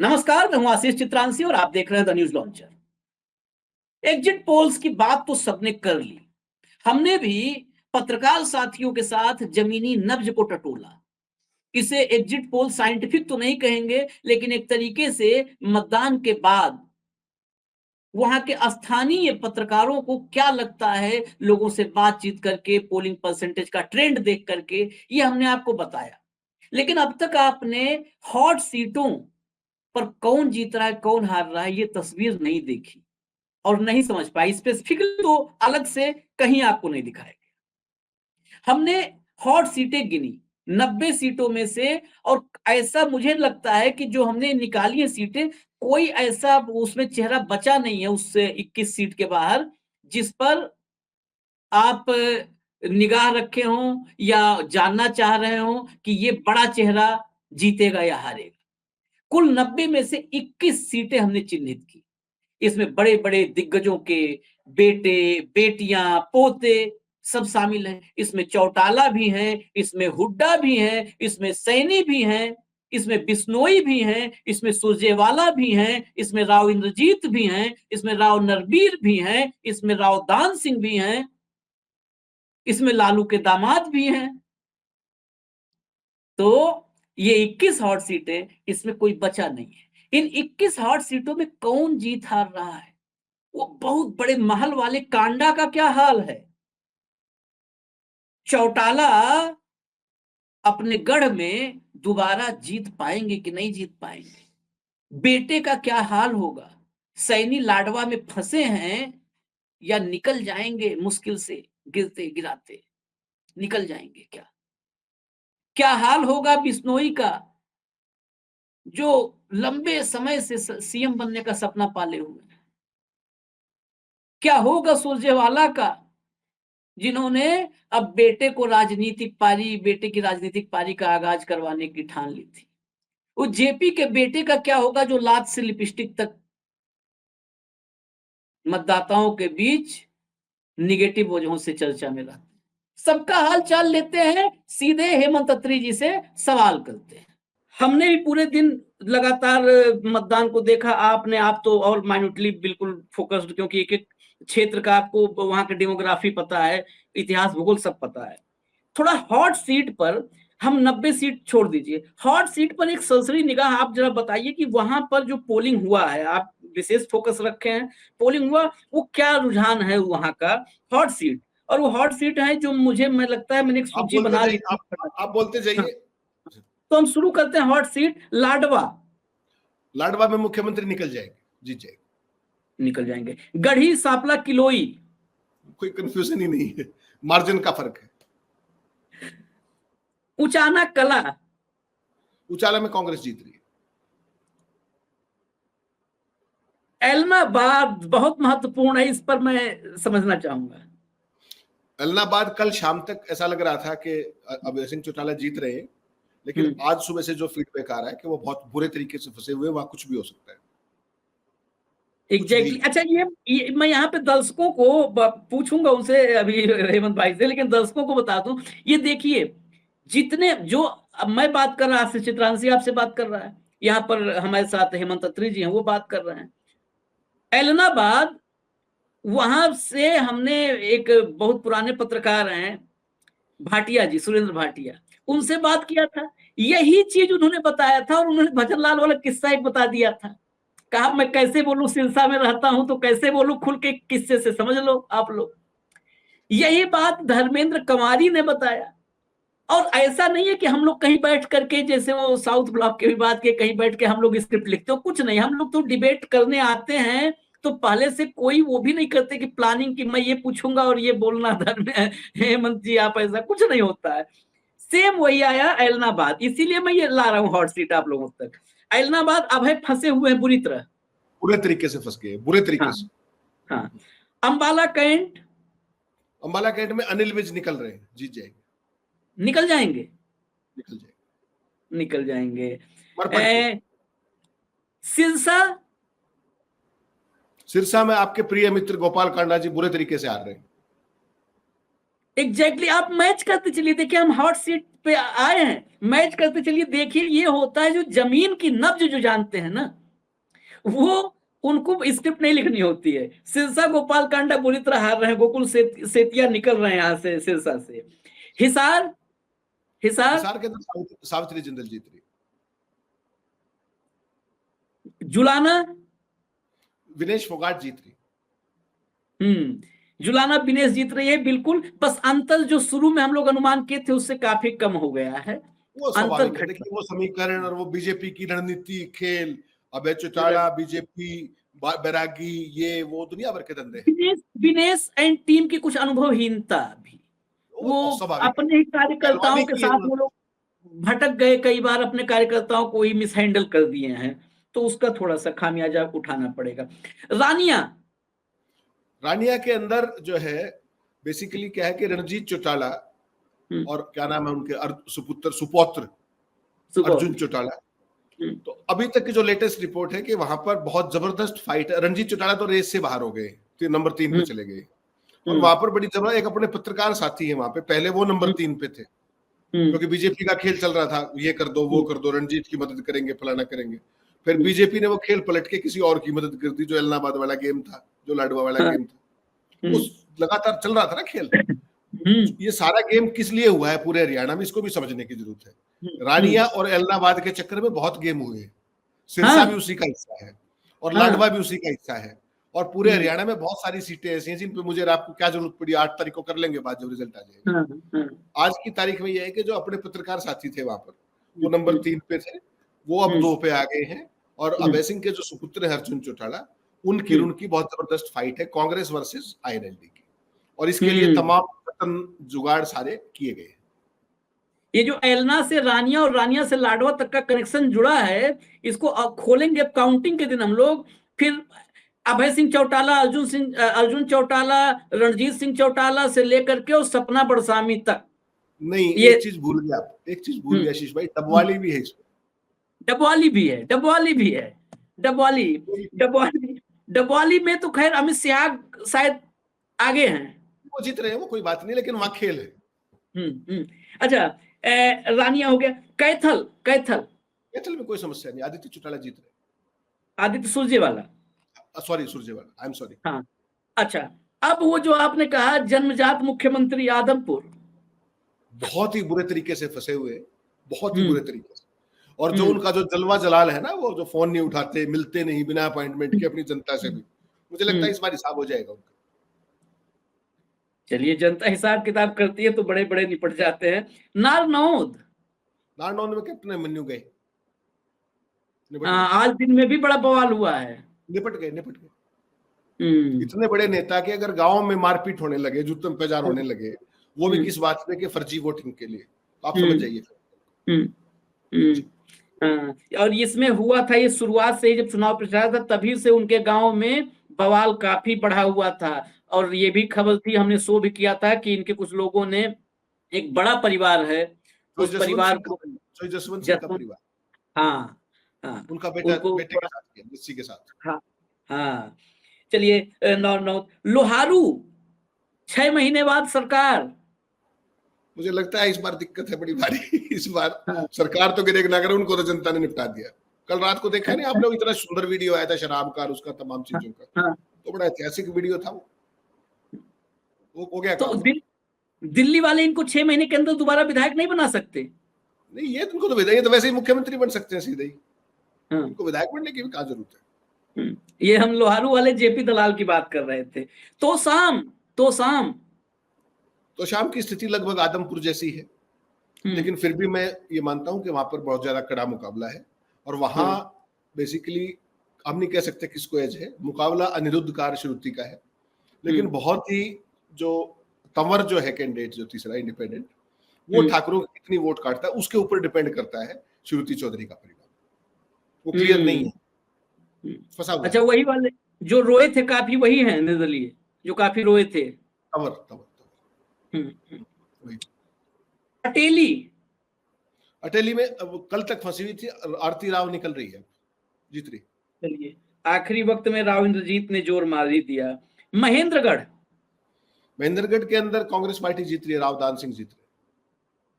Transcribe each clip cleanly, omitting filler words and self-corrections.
नमस्कार, मैं हूं आशीष चित्रांशी और आप देख रहे हैं the news launcher. Exit polls की बात तो सबने कर ली। हमने भी पत्रकार साथियों के साथ जमीनी नब्ज को टटोला। इसे एग्जिट पोल साइंटिफिक तो नहीं कहेंगे, लेकिन एक तरीके से मतदान के बाद वहां के स्थानीय पत्रकारों को क्या लगता है, लोगों से बातचीत करके, पोलिंग परसेंटेज का ट्रेंड देख करके, ये हमने आपको बताया। लेकिन अब तक आपने हॉट सीटों पर कौन जीत रहा है, कौन हार रहा है, ये तस्वीर नहीं देखी और नहीं समझ पाई। स्पेसिफिकली तो अलग से कहीं आपको नहीं दिखाएगा। हमने हॉट सीटें गिनी 90 सीटों में से, और ऐसा मुझे लगता है कि जो हमने निकाली है सीटें, कोई ऐसा उसमें चेहरा बचा नहीं है उससे 21 सीट के बाहर जिस पर आप निगाह रखे हों या जानना चाह रहे हो कि ये बड़ा चेहरा जीतेगा या हारेगा। कुल 90 में से 21 सीटें हमने चिन्हित की। इसमें बड़े-बड़े दिग्गजों के बेटे, बेटियां, पोते सब शामिल हैं। इसमें चौटाला भी हैं, इसमें हुड्डा भी हैं, इसमें सैनी भी हैं, इसमें बिश्नोई भी हैं, इसमें सुरजेवाला भी हैं, इसमें राव इंद्रजीत भी हैं, इसमें राव नरबीर भी हैं, इसमें राव दान सिंह भी हैं, इसमें लालू के दामाद भी हैं। तो ये 21 हॉट सीटें, इसमें कोई बचा नहीं है। इन 21 हॉट सीटों में कौन जीत हार रहा है? वो बहुत बड़े महल वाले कांडा का क्या हाल है? चौटाला अपने गढ़ में दोबारा जीत पाएंगे कि नहीं जीत पाएंगे? बेटे का क्या हाल होगा? सैनी लाडवा में फंसे हैं या निकल जाएंगे? मुश्किल से गिरते गिराते निकल जाएंगे क्या? क्या हाल होगा बिश्नोई का, जो लंबे समय से सीएम बनने का सपना पाले हुए? क्या होगा सुरजेवाला का, जिन्होंने अब बेटे की राजनीतिक पारी का आगाज करवाने की ठान ली थी? उस जेपी के बेटे का क्या होगा, जो लात से लिपस्टिक तक मतदाताओं के बीच निगेटिव वजहों से चर्चा में रहा? सबका हाल चाल लेते हैं, सीधे हेमंत अत्री जी से सवाल करते हैं। हमने भी पूरे दिन लगातार मतदान को देखा। आप तो और माइन्यूटली बिल्कुल फोकस्ड, क्योंकि एक एक क्षेत्र का आपको वहां की डेमोग्राफी पता है, इतिहास भूगोल सब पता है। थोड़ा हॉट सीट पर, हम 90 सीट छोड़ दीजिए, हॉट सीट पर एक सरसरी निगाह आप जरा बताइए कि वहां पर जो पोलिंग हुआ है, आप विशेष फोकस रखे हैं, पोलिंग हुआ, वो क्या रुझान है वहां का हॉट सीट? और वो हॉट सीट है जो मैं लगता है मैंने एक आप सूची बोलते बना जाइए, ली थी। आप बोलते हाँ, जाइए। तो हम शुरू करते हैं। Hot seat Ladwa. लाडवा में मुख्यमंत्री निकल जाएंगे, जीत जाएंगे। निकल जाएंगे। गढ़ी सांपला किलोई, कोई कंफ्यूजन ही नहीं है, मार्जिन का फर्क है। उचाना कला, उचाला में कांग्रेस जीत रही है। एलनाबाद बहुत महत्वपूर्ण है, इस पर मैं समझना चाहूंगा। एलनाबाद कल शाम तक ऐसा लग रहा था कि अभय सिंह चौटाला जीत रहे हैं, लेकिन आज सुबह से जो फीडबैक आ रहा है कि वो बहुत बुरे तरीके से फंसे हुए, वहां कुछ भी हो सकता है। एग्जैक्टली अच्छा, ये मैं यहाँ पे दर्शकों को पूछूंगा उनसे अभी, हेमंत भाई से, लेकिन दर्शकों को बता दूं, ये देखिए, जितने जो अब मैं बात कर रहा हूं, आशीष चित्रांशी आपसे बात कर रहा है, यहाँ पर हमारे साथ हेमंत अत्री जी हैं, वो बात कर रहे हैं। एलनाबाद, वहां से हमने एक बहुत पुराने पत्रकार हैं भाटिया जी, सुरेंद्र भाटिया, उनसे बात किया था। यही चीज उन्होंने बताया था, और उन्होंने भजनलाल वाला किस्सा एक बता दिया था। कहा मैं कैसे बोलूं, सिरसा में रहता हूं तो कैसे बोलूं, खुल के किस्से से समझ लो आप लोग। यही बात धर्मेंद्र कंवारी ने बताया। और ऐसा नहीं है कि हम लोग कहीं बैठ करके, जैसे वो साउथ ब्लॉक के विवाद के, कहीं बैठ के हम लोग स्क्रिप्ट लिखते हो, कुछ नहीं। हम लोग तो डिबेट करने आते हैं, तो पहले से कोई वो भी नहीं करते कि प्लानिंग की मैं ये पूछूंगा और ये बोलना धर्म हेमंत जी आप, ऐसा कुछ नहीं होता है। सेम वही आया एलनाबाद, इसीलिए मैं ये ला रहा हूँ हॉट सीट आप लोगों तक। एलनाबाद अब है फंसे हुए हैं बुरी तरह, बुरे तरीके से फंस गए, बुरे तरीके हाँ से। हाँ। अंबाला कैंट, अंबाला कैंट में अनिल विज निकल रहे हैं, जीत जाएंगे। निकल जाएंगे, निकल जाएंगे निकल जाएंगे। मरपट के। सिरसा, सिरसा में आपके प्रिय मित्र गोपाल कांडा जी बुरे तरीके से हार रहे हैं। एग्जैक्टली आप मैच करते चलिए, देखिए हम हॉट सीट पे आए हैं, मैच करते चलिए, देखिए ये होता है जो जमीन की नब्ज जो जानते हैं ना, वो उनको स्क्रिप्ट नहीं लिखनी होती है। सिरसा गोपाल कांडा बुरी तरह हार रहे हैं, गोकुल सेतिया निकल रहे हैं यहाँ से सिरसा से। हिसार हिसार हिसार के अंदर सावित्री जिंदल जीत रही, जुलाना विनेश फोगाट जीत रही। जुलाना विनेश जीत रही है बिल्कुल, बस अंतर जो शुरू में हम लोग अनुमान किए थे उससे काफी कम हो गया है, वो अंतर स्वाभाविक है, घट देखिए वो समीकरण और वो बीजेपी की रणनीति खेल, अभय चौटाला, बीजेपी, बैरागी, ये वो दुनिया भर के धंधे हैं। विनेश एंड टीम की कुछ अनुभवहीनता भी, वो स्वाभाविक है, अपने ही कार्यकर्ताओं पहलवानी के की है साथ वो लोग भटक गए, कई बार अपने कार्यकर्ताओं को ही मिस हैंडल कर दिए हैं, तो उसका थोड़ा सा खामियाजा उठाना पड़ेगा। रानिया रानिया के अंदर जो है बेसिकली क्या है कि रणजीत चौटाला और क्या नाम है उनके सुपौत्र अर्जुन चौटाला, तो अभी तक की जो लेटेस्ट रिपोर्ट है कि वहां पर बहुत जबरदस्त फाइट है। रणजीत चौटाला तो रेस से बाहर हो गए, नंबर 3 पे चले गए, और वहां पर बड़ी जबरदस्त एक अपने पत्रकार साथी है वहां पे, पहले वो नंबर 3 पे थे क्योंकि बीजेपी का खेल चल रहा था, ये कर दो वो कर दो, रणजीत की मदद करेंगे, फलाना करेंगे। फिर बीजेपी ने वो खेल पलट के किसी और की मदद कर दी, जो इलाहाबाद वाला गेम था, जो लाडवा वाला गेम था, उस लगातार चल रहा था ना खेल। ये सारा गेम किस लिए हुआ है पूरे हरियाणा में, इसको भी समझने की जरूरत है। रानिया और इलाहाबाद के चक्कर में बहुत गेम हुए, सिरसा भी उसी का हिस्सा है और लाडवा भी उसी का हिस्सा है, और पूरे हरियाणा में बहुत सारी सीटें ऐसी हैं जिन पे मुझे आपको क्या जरूरत पड़ी, 8 तारीख को कर लेंगे बात जब रिजल्ट आ जाएगा। आज की तारीख में यह है कि जो अपने पत्रकार साथी थे वहां पर, वो नंबर 3 पे थे, वो अब 2 पे आ गए हैं, और अभय सिंह के जो सुपुत्र है अर्जुन चौटाला, उनकी बहुत जबरदस्त फाइट है कांग्रेस वर्सेस आईएनएलडी की, और इसके लिए तमाम जुगाड़ सारे किए गए। ये जो एलना से रानिया और रानिया से लाडवा तक का कनेक्शन जुड़ा है, इसको खोलेंगे काउंटिंग के दिन हम लोग। फिर अभय सिंह चौटाला, अर्जुन चौटाला, रणजीत सिंह चौटाला से लेकर के और सपना बड़सामी तक। नहीं, एक चीज भूल गया आप, एक चीज भूल गया आशीष भाई, डबवाली भी है इसमें। डबवाली भी है, डबवाली भी है, डबवाली में तो खैर अमित शाह शायद आगे हैं, वो जीत रहे हैं, वो कोई बात नहीं, लेकिन वहां खेल है। अच्छा, रानिया हो गया। कैथल कैथल में कोई समस्या नहीं, आदित्य चौटाला जीत रहे। Aditya Surjewala, sorry Surjewala, I am sorry. हाँ, अच्छा, अब वो जो आपने कहा जन्मजात मुख्यमंत्री आदमपुर, बहुत ही बुरे तरीके से फंसे हुए, बहुत ही बुरे तरीके से, और जो उनका जो जलवा जलाल है ना, वो जो फोन नहीं उठाते, मिलते नहीं बिना अपॉइंटमेंट के अपनी जनता से भी, मुझे लगता है इस बार हिसाब हो जाएगा उनका। चलिए, जनता हिसाब किताब करती है तो बड़े बड़े निपट जाते हैं। नारनौद में कैप्टन मन्नू गए, आज दिन में भी बड़ा बवाल हुआ है, निपट गए। इतने बड़े नेता के अगर गांव में मारपीट होने लगे, जुत्तम पेजार होने लगे, वो भी किस बात पे कि फर्जी वोटिंग के लिए, तो आप समझ जाइए। और इसमें हुआ था, ये शुरुआत से ही जब चुनाव प्रचार था तभी से उनके गांव में बवाल काफी बढ़ा हुआ था, और ये भी खबर थी, हमने शो भी किया था कि इनके कुछ लोगों ने, एक बड़ा परिवार है, उस परिवार को, जसवंत सिंह का परिवार, हाँ, उनका बेटे के साथ किया, मिस्सी के साथ। हाँ, चलिए, लोहारू 6 महीने बाद सरकार, मुझे लगता है इस बार दिक्कत है बड़ी भारी। इस बार सरकार तो गिरेग ना करे, उनको तो जनता ने निपटा दिया। कल रात को देखा नहीं आप लोग, इतना सुंदर वीडियो आया था शराब का, उसका तमाम चीजों का, तो बड़ा ऐतिहासिक वीडियो था वो हो गया। तो दिल्ली वाले इनको 6 महीने के अंदर दोबारा विधायक नहीं बना सकते? नहीं, ये तुमको तो विधायक, तो वैसे ही मुख्यमंत्री बन सकते हैं सीधे ही, उनको विधायक बनने की भी क्या जरूरत है। ये हम लोहारू वाले जेपी दलाल की बात कर रहे थे। तो शाम की स्थिति लगभग आदमपुर जैसी है, लेकिन फिर भी मैं ये मानता हूं कि वहां पर बहुत ज्यादा कड़ा मुकाबला है, और वहां बेसिकली हम नहीं कह सकते किसको एज है, मुकाबला अनिरुद्ध कार श्रुति का है, लेकिन बहुत ही जो तंवर जो है कैंडिडेट, जो तीसरा इंडिपेंडेंट, वो ठाकुरों को कितनी वोट काटता है उसके ऊपर डिपेंड करता है श्रुति चौधरी का परिवार, वो क्लियर नहीं है, फंसा हुआ। अच्छा, वही वाले जो रोए थे काफी, वही है निर्दलीय जो काफी रोए थे, तंवर। अटेली में कल तक फंसी हुई थी, आरती राव निकल रही है, जीत रही। चलिए, आखिरी वक्त में राव इंद्रजीत ने जोर मार ही दिया। महेंद्रगढ़ के अंदर कांग्रेस पार्टी जीत रही है, रावदान सिंह जीत रहे,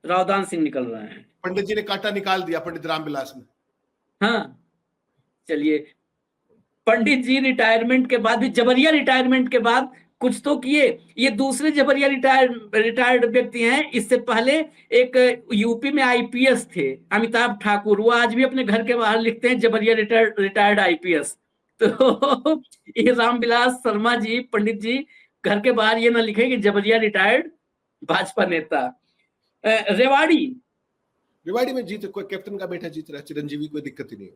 रावदान सिंह निकल रहे हैं। पंडित जी ने कांटा निकाल दिया, पंडित रामविलास ने। हाँ, चलिए, पंडित जी रिटायरमेंट के बाद भी, जबरिया रिटायरमेंट के बाद कुछ तो किए। ये दूसरे जबरिया रिटायर्ड व्यक्ति हैं। इससे पहले एक यूपी में आईपीएस थे, अमिताभ ठाकुर, वो आज भी अपने घर के बाहर लिखते हैं जबरिया रिटायर्ड आईपीएस। तो ये रामविलास शर्मा जी, पंडित जी, घर के बाहर ये ना लिखे कि जबरिया रिटायर्ड भाजपा नेता। रेवाड़ी में जीत, कोई कैप्टन का बेटा जीत रहा है, चिरंजीवी, कोई दिक्कत ही नहीं है।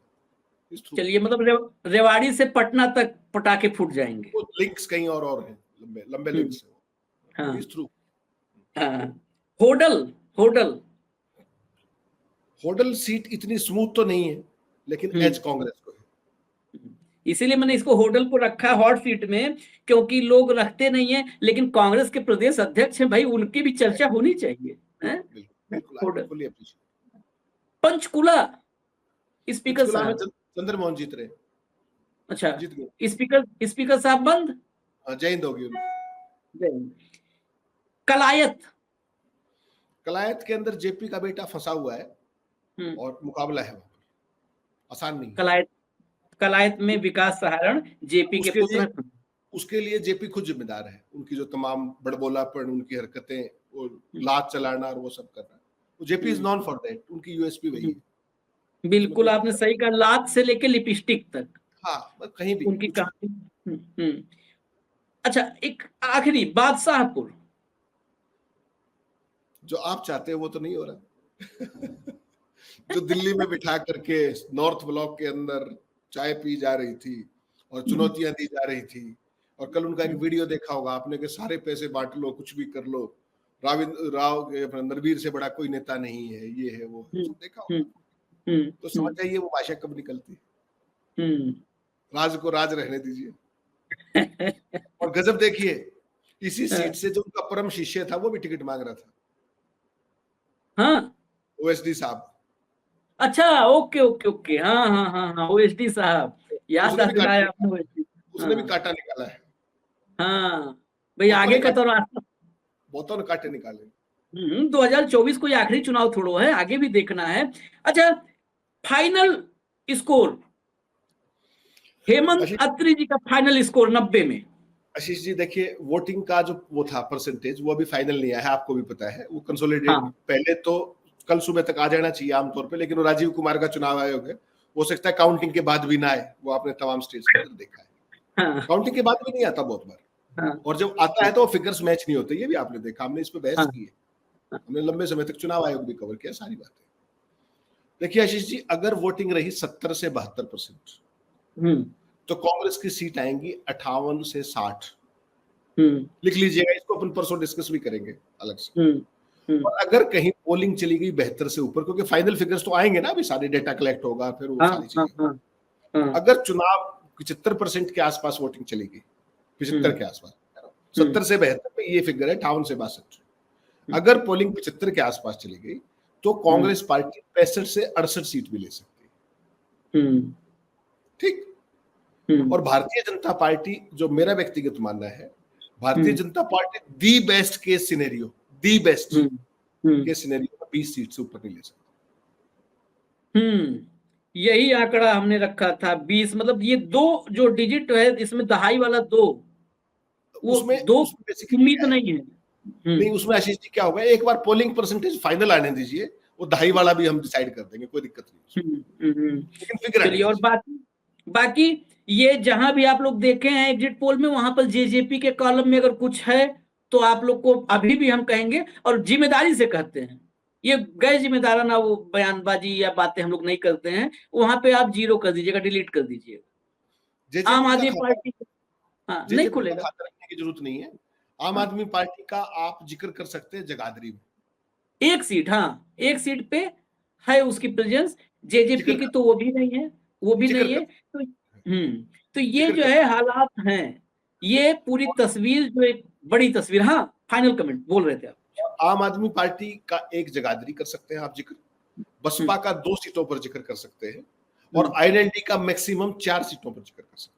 चलिए, मतलब रेवाड़ी से पटना तक पटाखे फूट जाएंगे। वो लिंक्स कहीं और हैं, लंबे लंबे लिंक्स हैं। हाँ, इस थ्रू। हाँ। होडल सीट इतनी स्मूथ तो नहीं है, लेकिन एज कांग्रेस को है। इसीलिए मैंने इसको होडल को रखा हॉट सीट में, क्योंकि लोग रखते नहीं है, लेकिन कांग्रेस के प्रदेश अध्यक्ष हैं भाई, उनकी भी चर्चा होनी चाहिए। बिल्कुल। पंचकुला स्पीकर साहब, चंद्रमोहन जीत रहे। अच्छा, जीत गए। स्पीकर साहब बंद। जय हिंद होगी उन्हें। कलायत के अंदर जेपी का बेटा फंसा हुआ है और मुकाबला है, आसान नहीं। कलायत में विकास सहारण जेपी के पुत्र, उसके लिए जेपी खुद जिम्मेदार है। उनकी जो तमाम बड़बोलापन, उनकी हरकतें, वो लात चलाना और वो सब कर रहा है, वो JP is non for that. उनकी यूएसपी वही है। बिल्कुल, आपने सही कहा, लात से लेके लिपस्टिक तक। हाँ, कहीं भी उनकी कहानी। अच्छा, एक आखिरी, बादशाहपुर। जो आप चाहते हैं वो तो नहीं हो रहा। जो दिल्ली में बिठा करके नॉर्थ ब्लॉक के अंदर चाय पी जा रही थी और चुनौतियां दी जा रही थी, और कल उनका एक वीडियो देखा होगा आपने कि सारे पैसे बांट लो, कुछ भी कर लो, नरवीर से बड़ा कोई नेता नहीं है, ये है वो है, देखा होगा। तो समझ जाइए वो भाषा कब निकलती है। राज को राज रहने दीजिए। और गजब देखिए, इसी सीट से जो उनका परम शिष्य था वो भी टिकट मांग रहा था। हाँ, ओएसडी साहब। अच्छा, ओके, हाँ, ओएसडी साहब, याद दिलाया आपने। उसने भी कांटा निकाला है। हाँ भाई, आगे का तो रास्ता, बहुतों ने कांटे निकाले। 2024 कोई आखिरी चुनाव थोड़ो है, आगे भी देखना है। अच्छा, फाइनल स्कोर, हेमंत अत्री जी का फाइनल स्कोर 90 में। आशीष जी देखिए, वोटिंग का जो वो था परसेंटेज, वो अभी फाइनल नहीं आया है, आपको भी पता है। वो कंसोलिडेट, पहले तो कल सुबह तक आ जाना चाहिए आमतौर पे, लेकिन वो राजीव कुमार का चुनाव आयोग है, हो सकता है काउंटिंग के बाद भी ना आए। वो आपने तमाम स्टेट्स के अंदर देखा है, काउंटिंग के बाद भी नहीं आता बहुत बार। और जब आता है तो फिगर्स मैच नहीं होते, ये भी आपने देखा, हमने इस पर बहस की है, हमने लंबे समय तक चुनाव आयोग भी कवर किया, सारी बातें। देखिए आशीष जी, अगर वोटिंग रही 70 से 72%, तो कांग्रेस की सीट आएंगी 58 से 60। लिख लीजिएगा, इसको अपन परसों डिस्कस भी करेंगे अलग से। और अगर कहीं पोलिंग चली गई 72 से ऊपर, क्योंकि फाइनल फिगर्स तो आएंगे ना, अभी सारे डेटा कलेक्ट होगा, फिर वो सारी चीजें। अगर चुनाव 75% के आसपास वोटिंग चली गई, 75 के आसपास, 70 से 72 में ये फिगर है, 58 से 62। अगर पोलिंग 75 के आसपास चली गई तो कांग्रेस पार्टी 65 से 68 सीट भी ले सकती है। ठीक। और भारतीय जनता पार्टी, जो मेरा व्यक्तिगत मानना है, Bharatiya Janata party the best case scenario, the best case scenario में 20 सीट से ऊपर नहीं ले सकती। यही आंकड़ा हमने रखा था, 20। मतलब ये दो जो डिजिट है, इसमें दहाई वाला 2, उसमें दो उम्मीद नहीं है। नहीं, उसमें आशीष जी क्या होगा, एक बार पोलिंग परसेंटेज फाइनल आने दीजिए, वो दहाई वाला भी हम डिसाइड कर देंगे, कोई दिक्कत नहीं। लेकिन फिगर, और बाकी ये जहां भी आप लोग देखे हैं एग्जिट पोल में, वहां पर जेजेपी के कॉलम में अगर कुछ है तो आप लोग को अभी भी हम कहेंगे, और जिम्मेदारी से कहते हैं, ये गैर जिम्मेदाराना वो बयानबाजी या बातें हम लोग नहीं करते हैं। वहां पे आप 0 कर दीजिएगा, डिलीट कर दीजिएगा। आम आदमी पार्टी नहीं खुलेगा, खाता रखने की जरूरत नहीं है। आम आदमी पार्टी का आप जिक्र कर सकते हैं जगाधरी में, एक सीट, एक सीट पे है उसकी प्रेजेंस। जेजेपी की तो वो भी नहीं है, तो ये जो है हालात हैं, ये पूरी तस्वीर जो एक बड़ी तस्वीर। हाँ, फाइनल कमेंट बोल रहे थे आप। आम आदमी पार्टी का एक जगाधरी कर सकते हैं आप जिक्र, बसपा का 2 सीटों पर जिक्र कर सकते हैं, और आईएनएलडी का मैक्सिमम 4 सीटों पर जिक्र कर सकते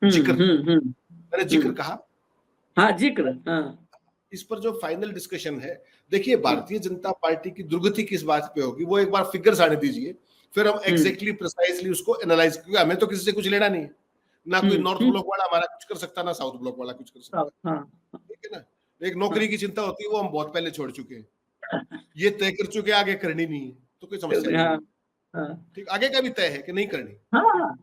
हैं। जिक्र, मैंने जिक्र कहा। जिक्र। इस पर जो फाइनल डिस्कशन है, देखिए भारतीय जनता पार्टी की दुर्गति किस बात पे होगी, वो एक बार फिगर्स आने दीजिए, फिर हम एग्जैक्टली प्रिसाइजली उसको एनालाइज, क्योंकि हमें तो किसी से कुछ लेना नहीं है, ना कोई नॉर्थ ब्लॉक वाला हमारा कुछ कर सकता, ना साउथ ब्लॉक वाला कुछ कर सकता, ठीक है ना। एक नौकरी की चिंता होती है, वो हम बहुत पहले छोड़ चुके हैं, ये तय कर चुके हैं आगे करनी नहीं है, तो कोई समस्या नहीं, ठीक, आगे का भी तय है कि नहीं करनी,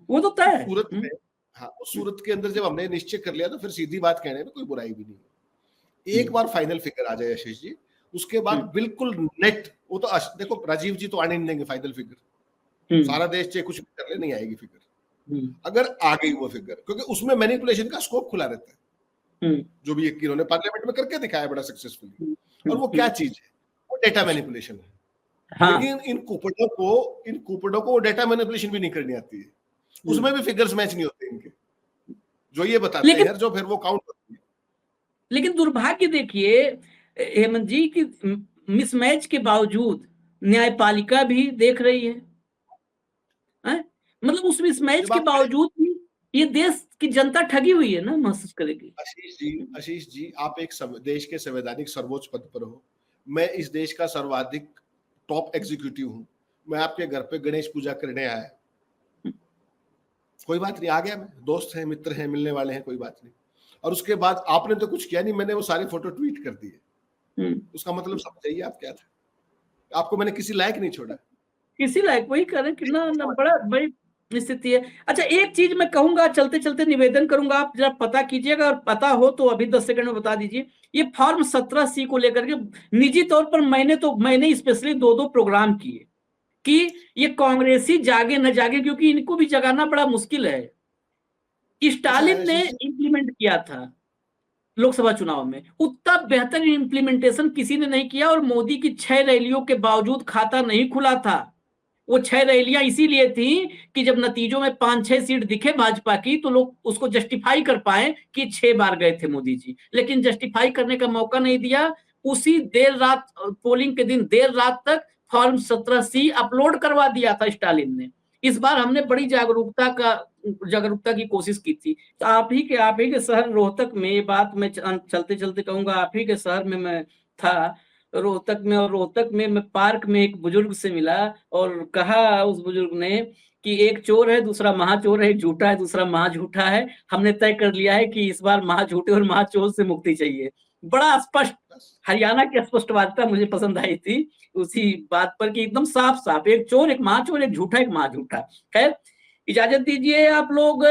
वो तो तय है। सूरत में, हाँ, उस सूरत के अंदर जब हमने निश्चय कर लिया तो फिर सीधी बात कहने में कोई बुराई भी नहीं है। एक बार फाइनल फिगर आ जाए आशीष जी, उसके बाद बिल्कुल नेट, वो तो देखो राजीव जी तो आने नहीं देंगे फाइनल फिगर, सारा देश चाहे कुछ भी कर ले नहीं आएगी फिगर, अगर आ गई वो फिगर, क्योंकि उसमें मैनिपुलेशन का स्कोप खुला रहता है, जो भी एक इन्होंने पार्लियामेंट में करके दिखाया बड़ा सक्सेसफुली, और वो क्या चीज है, वो डेटा मैनिपुलेशन है। लेकिन इन कुपड़ों को डेटा मैनिपुलेशन भी नहीं करनी आती है, उसमें भी फिगर्स मैच नहीं होते इनके, जो ये बताते हैं जो फिर वो काउंट होती है। लेकिन दुर्भाग्य देखिए हेमंत जी कि मिसमैच के बावजूद न्यायपालिका भी देख रही है, मतलब उस मिसमैच के बावजूद भी ये देश की जनता ठगी हुई है ना, महसूस करेगी। आशीष जी आप एक देश के संवैधानिक सर्वोच्च पद पर हो, मैं इस देश का सर्वाधिक टॉप एग्जीक्यूटिव हूं, मैं आपके घर पे गणेश पूजा करने आया, कोई बात नहीं, आ गया, मैं दोस्त हैं, मित्र हैं, मिलने वाले हैं, कोई बात नहीं, और उसके बाद आपने तो कुछ किया नहीं, मैंने वो सारे फोटो ट्वीट कर दिए, उसका मतलब समझाइए आप क्या था, आपको मैंने किसी लायक नहीं छोड़ा, किसी लायक, वही कर रहे कितना बड़ा बड़ी स्थिति है। अच्छा एक चीज मैं कहूंगा, चलते चलते निवेदन करूंगा, आप जरा पता कीजिएगा, और पता हो तो अभी 10 सेकंड में बता दीजिए, ये फॉर्म 17C को लेकर के निजी तौर पर मैंने स्पेशली 2 प्रोग्राम किए कि ये कांग्रेसी जागे न जागे, क्योंकि इनको भी जगाना बड़ा मुश्किल है। स्टालिन ने इंप्लीमेंट किया था लोकसभा चुनाव में, उतना बेहतर इंप्लीमेंटेशन किसी ने नहीं किया, और मोदी की 6 रैलियों के बावजूद खाता नहीं खुला था। वो 6 रैलियां इसीलिए थी कि जब नतीजों में 5-6 सीट दिखे भाजपा की, तो लोग उसको जस्टिफाई कर पाए कि 6 बार गए थे मोदी जी, लेकिन जस्टिफाई करने का मौका नहीं दिया। उसी देर रात, पोलिंग के दिन देर रात तक फॉर्म 17C अपलोड करवा दिया था स्टालिन ने। इस बार हमने बड़ी जागरूकता की कोशिश की थी। तो आप ही के शहर रोहतक में, ये बात मैं चलते चलते कहूंगा, आप ही के शहर में मैं था रोहतक में, और रोहतक में मैं पार्क में एक बुजुर्ग से मिला, और कहा उस बुजुर्ग ने कि एक चोर है, दूसरा महाचोर है, एक झूठा है, दूसरा महाझूठा है, हमने तय कर लिया है कि इस बार महाझूठे और महाचोर से मुक्ति चाहिए। बड़ा स्पष्ट, हरियाणा की स्पष्टवादिता मुझे पसंद आई थी उसी बात पर कि एकदम साफ साफ, एक चोर, एक महाचोर, एक झूठा, एक महाझूठा। खैर इजाजत दीजिए आप लोग,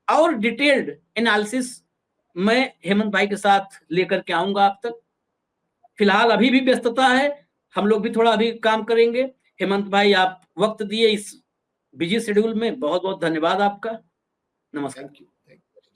और डिटेल्ड एनालिसिस मैं हेमंत भाई के साथ लेकर के आऊंगा आप तक। फिलहाल अभी भी व्यस्तता है, हम लोग भी थोड़ा अभी काम करेंगे। हेमंत भाई आप वक्त दिए इस बिजी शेड्यूल में, बहुत बहुत धन्यवाद आपका, नमस्कार। Thank you.